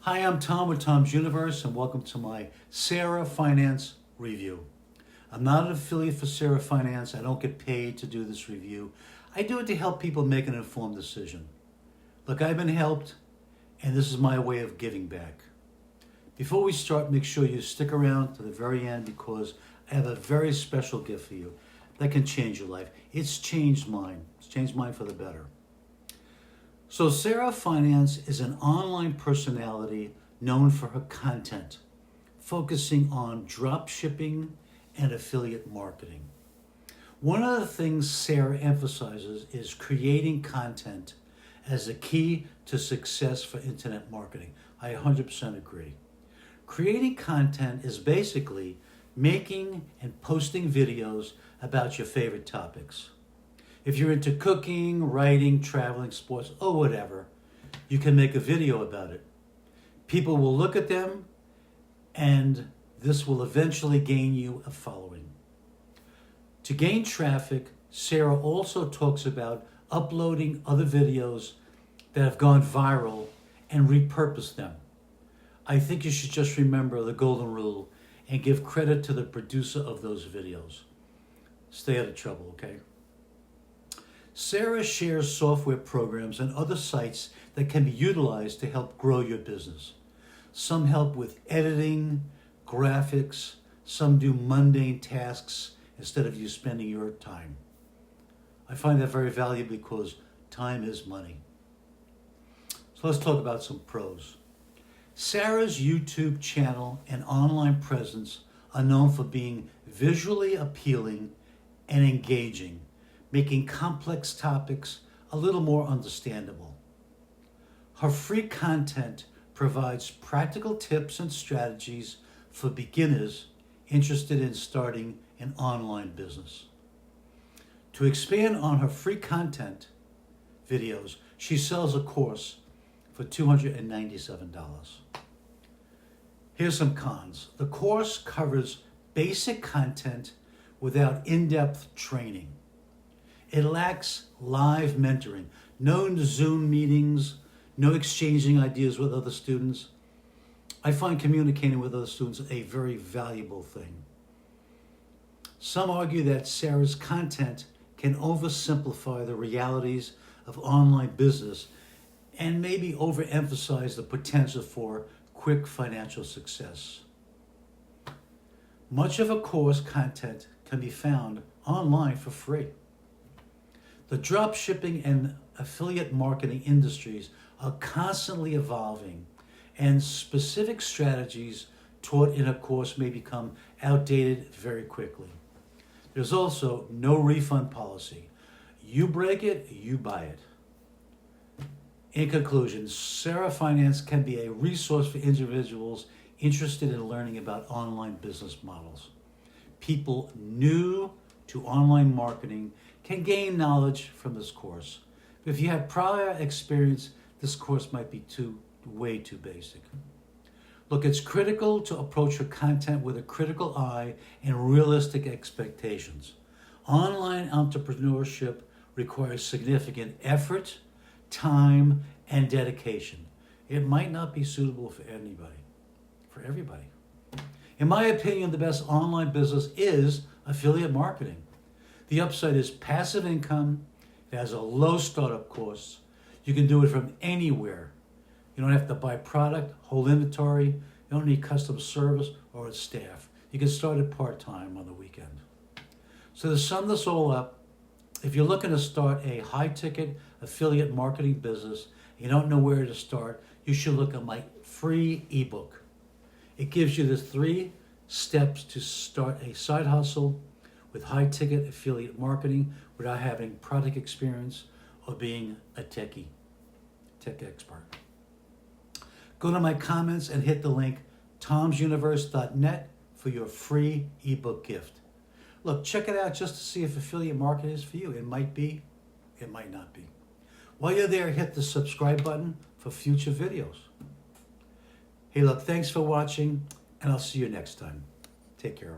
Hi, I'm Tom with Tom's Universe, and welcome to my Sara Finance review. I'm not an affiliate for Sara Finance. I don't get paid to do this review. I do it to help people make an informed decision. Look, I've been helped, and this is my way of giving back. Before we start, make sure you stick around to the very end because I have a very special gift for you that can change your life. It's changed mine. It's changed mine for the better. So Sara Finance is an online personality known for her content, focusing on drop shipping and affiliate marketing. One of the things Sara emphasizes is creating content as a key to success for internet marketing. I 100% agree. Creating content is basically making and posting videos about your favorite topics. If you're into cooking, writing, traveling, sports, or whatever, you can make a video about it. People will look at them, and this will eventually gain you a following. To gain traffic, Sara also talks about uploading other videos that have gone viral and repurpose them. I think you should just remember the golden rule and give credit to the producer of those videos. Stay out of trouble, okay? Sara shares software programs and other sites that can be utilized to help grow your business. Some help with editing, graphics, some do mundane tasks instead of you spending your time. I find that very valuable because time is money. So let's talk about some pros. Sara's YouTube channel and online presence are known for being visually appealing and engaging, making complex topics a little more understandable. Her free content provides practical tips and strategies for beginners interested in starting an online business. To expand on her free content videos, she sells a course for $297. Here's some cons. The course covers basic content without in-depth training. It lacks live mentoring, no Zoom meetings, no exchanging ideas with other students. I find communicating with other students a very valuable thing. Some argue that Sara's content can oversimplify the realities of online business and maybe overemphasize the potential for quick financial success. Much of a course content can be found online for free. The dropshipping and affiliate marketing industries are constantly evolving, and specific strategies taught in a course may become outdated very quickly. There's also no refund policy. You break it, you buy it. In conclusion, Sara Finance can be a resource for individuals interested in learning about online business models. People new to online marketing can gain knowledge from this course. But if you have prior experience, this course might be way too basic. Look, it's critical to approach your content with a critical eye and realistic expectations. Online entrepreneurship requires significant effort, time, and dedication. It might not be suitable for everybody. In my opinion, the best online business is affiliate marketing. The upside is passive income. It has a low startup cost. You can do it from anywhere. You don't have to buy product, hold inventory. You don't need customer service or a staff. You can start it part-time on the weekend. So to sum this all up, if you're looking to start a high-ticket affiliate marketing business, you don't know where to start, you should look at my free ebook. It gives you the 3 steps to start a side hustle with high-ticket affiliate marketing without having product experience or being a tech expert. Go to my comments and hit the link tomsuniverse.net for your free ebook gift. Look, check it out just to see if affiliate marketing is for you. It might be, it might not be. While you're there, hit the subscribe button for future videos. Hey, look, thanks for watching, and I'll see you next time. Take care.